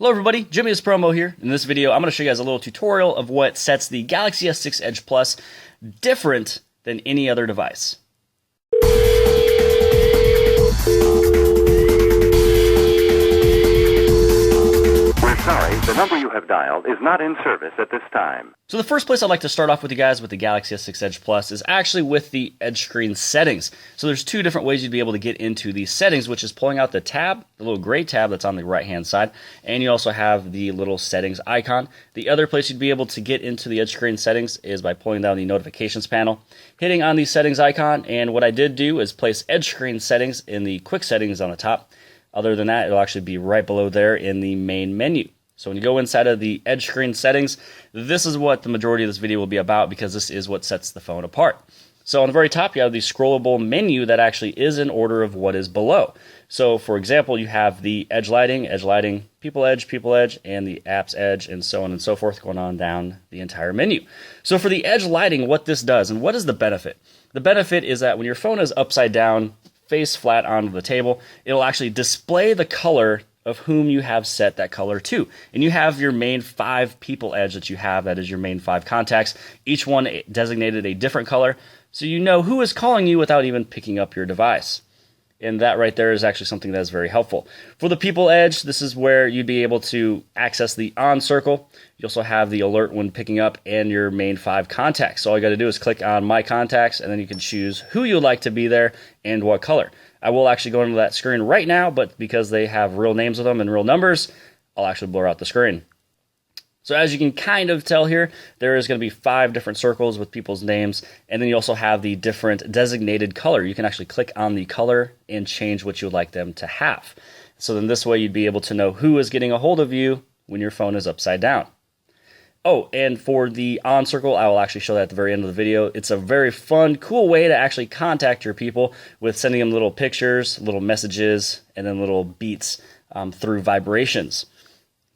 Hello everybody, Jimmy is Promo here. In this video, I'm going to show you guys a little tutorial of what sets the Galaxy S6 Edge Plus different than any other device. Sorry, the number you have dialed is not in service at this time. So the first place I'd like to start off with you guys with the Galaxy S6 Edge Plus is actually with the edge screen settings. So there's two different ways you'd be able to get into these settings, which is pulling out the tab, the little gray tab that's on the right hand side, and you also have the little settings icon. The other place you'd be able to get into the edge screen settings is by pulling down the notifications panel, hitting on the settings icon, and what I did do is place edge screen settings in the quick settings on the top. Other than that, it'll actually be right below there in the main menu. So when you go inside of the edge screen settings, this is what the majority of this video will be about because this is what sets the phone apart. So on the very top, you have the scrollable menu that actually is in order of what is below. So for example, you have the edge lighting, people edge, and the apps edge, and so on and so forth going on down the entire menu. So for the edge lighting, what this does, and what is the benefit? The benefit is that when your phone is upside down, face flat onto the table, it'll actually display the color of whom you have set that color to. And you have your main 5 people edge that you have, that is your main 5 contacts, each one designated a different color, so you know who is calling you without even picking up your device. And that right there is actually something that is very helpful. For the people edge, this is where you'd be able to access the on circle. You also have the alert when picking up and your main 5 contacts. So all you got to do is click on my contacts, and then you can choose who you'd like to be there and what color. I will actually go into that screen right now, but because they have real names of them and real numbers, I'll actually blur out the screen. So as you can kind of tell here, there is going to be 5 different circles with people's names, and then you also have the different designated color. You can actually click on the color and change what you would like them to have. So then this way you'd be able to know who is getting a hold of you when your phone is upside down. Oh, and for the on circle, I will actually show that at the very end of the video. It's a very fun, cool way to actually contact your people with sending them little pictures, little messages, and then little beats through vibrations.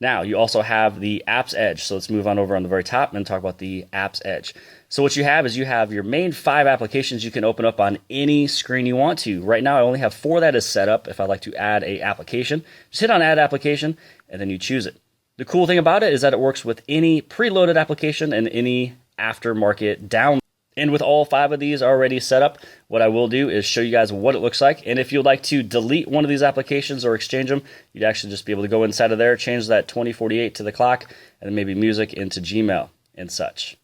Now, you also have the apps edge. So let's move on over on the very top and talk about the apps edge. So what you have is you have your main 5 applications you can open up on any screen you want to. Right now, I only have 4 that is set up. If I'd like to add a application, just hit on add application, and then you choose it. The cool thing about it is that it works with any preloaded application and any aftermarket download. And with all 5 of these already set up, what I will do is show you guys what it looks like. And if you'd like to delete one of these applications or exchange them, you'd actually just be able to go inside of there, change that 2048 to the clock, and then maybe music into Gmail and such.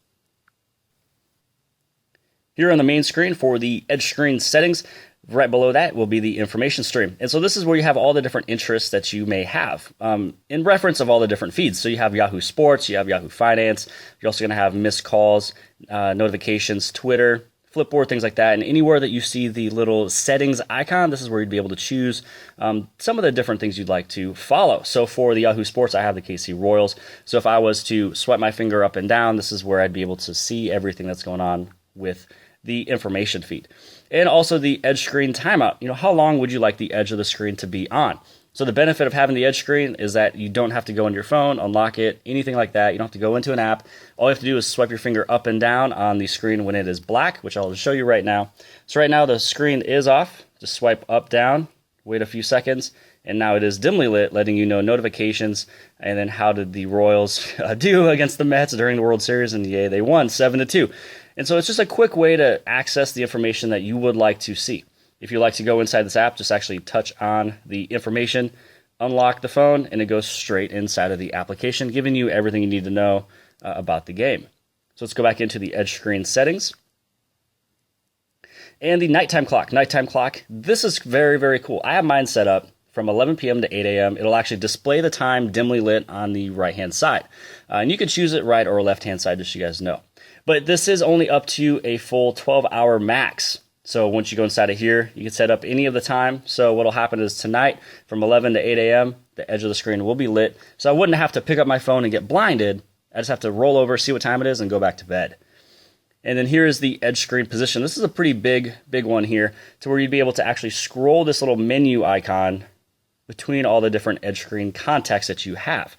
Here on the main screen for the edge screen settings, right below that will be the information stream. And so this is where you have all the different interests that you may have in reference of all the different feeds. So you have Yahoo Sports, you have Yahoo Finance, you're also going to have missed calls, notifications, Twitter, Flipboard, things like that. And anywhere that you see the little settings icon, this is where you'd be able to choose some of the different things you'd like to follow. So for the Yahoo Sports, I have the KC Royals. So if I was to swipe my finger up and down, this is where I'd be able to see everything that's going on with the information feed. And also the edge screen timeout. You know, how long would you like the edge of the screen to be on? So the benefit of having the edge screen is that you don't have to go into your phone, unlock it, anything like that. You don't have to go into an app. All you have to do is swipe your finger up and down on the screen when it is black, which I'll just show you right now. So right now the screen is off. Just swipe up, down, wait a few seconds, and now it is dimly lit, letting you know notifications, and then how did the Royals do against the Mets during the World Series, and yay, they won 7-2. And so it's just a quick way to access the information that you would like to see. If you like to go inside this app, just actually touch on the information, unlock the phone, and it goes straight inside of the application, giving you everything you need to know about the game. So let's go back into the edge screen settings. And the nighttime clock. Nighttime clock, this is very, very cool. I have mine set up from 11 p.m. to 8 a.m. It'll actually display the time dimly lit on the right-hand side. And you can choose it right or left-hand side, just so you guys know. But this is only up to a full 12-hour max. So once you go inside of here, you can set up any of the time. So what will happen is tonight from 11 to 8 a.m., the edge of the screen will be lit. So I wouldn't have to pick up my phone and get blinded. I just have to roll over, see what time it is, and go back to bed. And then here is the edge screen position. This is a pretty big one here, to where you'd be able to actually scroll this little menu icon between all the different edge screen contacts that you have.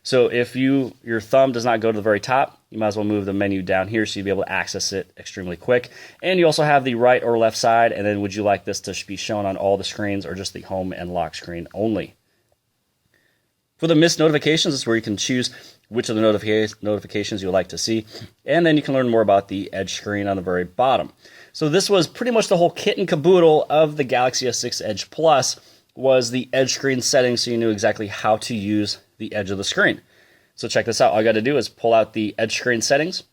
So if your thumb does not go to the very top, you might as well move the menu down here so you'll be able to access it extremely quick. And you also have the right or left side, and then would you like this to be shown on all the screens or just the home and lock screen only? For the missed notifications, this is where you can choose which of the notifications you would like to see. And then you can learn more about the edge screen on the very bottom. So this was pretty much the whole kit and caboodle of the Galaxy S6 Edge Plus, was the edge screen settings, so you knew exactly how to use the edge of the screen. So check this out. All you got to do is pull out the edge screen settings,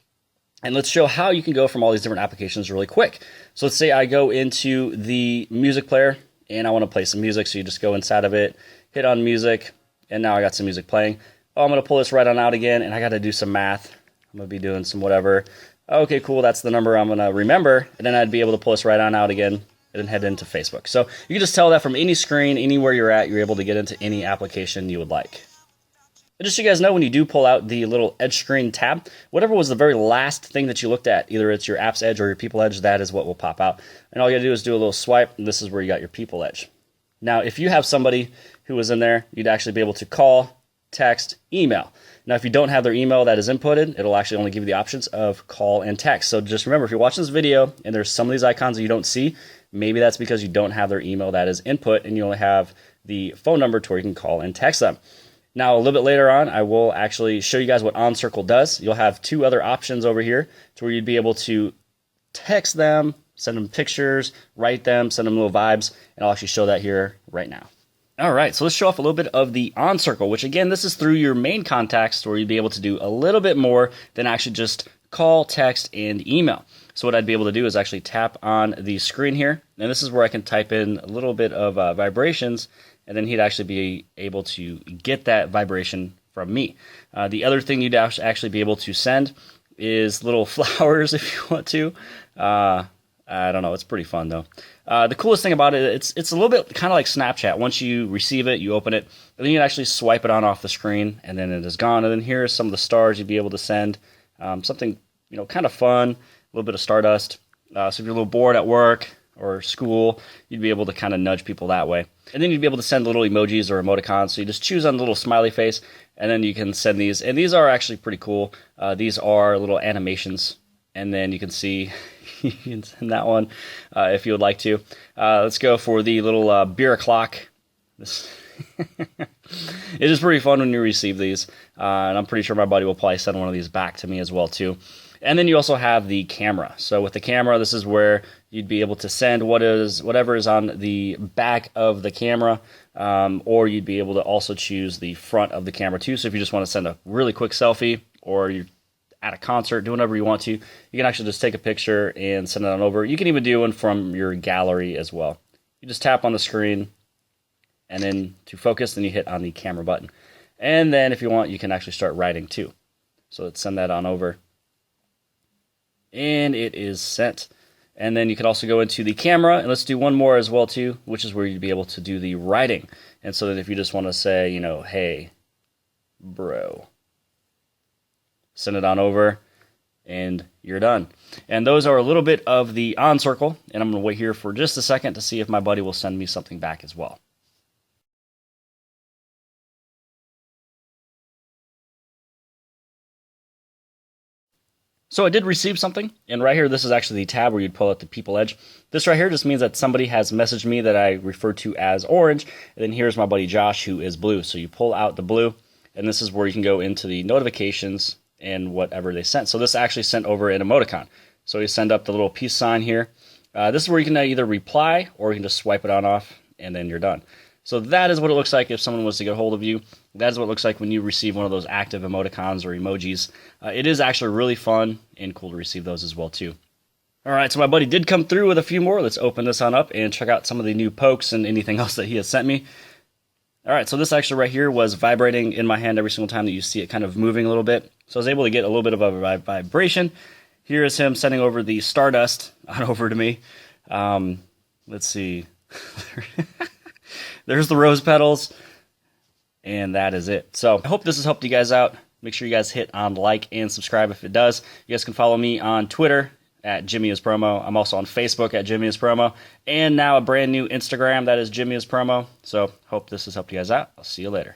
and let's show how you can go from all these different applications really quick. So let's say I go into the music player, and I want to play some music, so you just go inside of it, hit on music, and now I got some music playing. Oh, I'm going to pull this right on out again, and I got to do some math. I'm going to be doing some whatever. Okay, cool, that's the number I'm going to remember, and then I'd be able to pull this right on out again and then head into Facebook. So you can just tell that from any screen, anywhere you're at, you're able to get into any application you would like. And just so you guys know, when you do pull out the little edge screen tab, whatever was the very last thing that you looked at, either it's your app's edge or your people edge, that is what will pop out. And all you got to do is do a little swipe, and this is where you got your people edge. Now, if you have somebody who was in there, you'd actually be able to call, text, email. Now, if you don't have their email that is inputted, it'll actually only give you the options of call and text. So just remember, if you're watching this video and there's some of these icons that you don't see, maybe that's because you don't have their email that is input and you only have the phone number to where you can call and text them. Now, a little bit later on, I will actually show you guys what OnCircle does. You'll have two other options over here to where you'd be able to text them, send them pictures, write them, send them little vibes, and I'll actually show that here right now. All right, so let's show off a little bit of the OnCircle, which again, this is through your main contacts where you'd be able to do a little bit more than actually just call, text, and email. So what I'd be able to do is actually tap on the screen here, and this is where I can type in a little bit of vibrations, and then he'd actually be able to get that vibration from me. The other thing you'd actually be able to send is little flowers if you want to. I don't know, it's pretty fun though. The coolest thing about it, it's a little bit kind of like Snapchat. Once you receive it, you open it, and then you can actually swipe it on off the screen, and then it is gone. And then here's some of the stars you'd be able to send. Something, kind of fun, a little bit of stardust. So if you're a little bored at work or school, you'd be able to kind of nudge people that way. And then you'd be able to send little emojis or emoticons. So you just choose on the little smiley face, and then you can send these. And these are actually pretty cool. These are little animations, and then you can see you can send that one if you would like to. Let's go for the little beer o'clock. This it is pretty fun when you receive these, and I'm pretty sure my buddy will probably send one of these back to me as well too. And then you also have the camera. So with the camera, this is where you'd be able to send whatever is on the back of the camera, or you'd be able to also choose the front of the camera too. So if you just want to send a really quick selfie, or you're at a concert, do whatever you want to, you can actually just take a picture and send it on over. You can even do one from your gallery as well. You just tap on the screen, and then to focus, then you hit on the camera button. And then if you want, you can actually start writing too. So let's send that on over. And it is sent. And then you can also go into the camera, and let's do one more as well too, which is where you'd be able to do the writing. And so that if you just want to say, hey, bro, send it on over, and you're done. And those are a little bit of the OnCircle, and I'm going to wait here for just a second to see if my buddy will send me something back as well. So I did receive something, and right here, this is actually the tab where you'd pull out the people edge. This right here just means that somebody has messaged me that I refer to as orange, and then here's my buddy Josh, who is blue. So you pull out the blue, and this is where you can go into the notifications and whatever they sent. So this actually sent over an emoticon. So you send up the little peace sign here. This is where you can either reply, or you can just swipe it on off, and then you're done. So that is what it looks like if someone was to get a hold of you. That is what it looks like when you receive one of those active emoticons or emojis. It is actually really fun and cool to receive those as well too. All right, so my buddy did come through with a few more. Let's open this on up and check out some of the new pokes and anything else that he has sent me. All right, so this actually right here was vibrating in my hand every single time that you see it kind of moving a little bit. So I was able to get a little bit of a vibration. Here is him sending over the stardust on over to me. Let's see. There's the rose petals, and that is it. So I hope this has helped you guys out. Make sure you guys hit on like and subscribe if it does. You guys can follow me on Twitter at Jimmy is Promo. I'm also on Facebook at Jimmy is Promo, and now a brand new Instagram that is Jimmy is Promo. So hope this has helped you guys out. I'll see you later.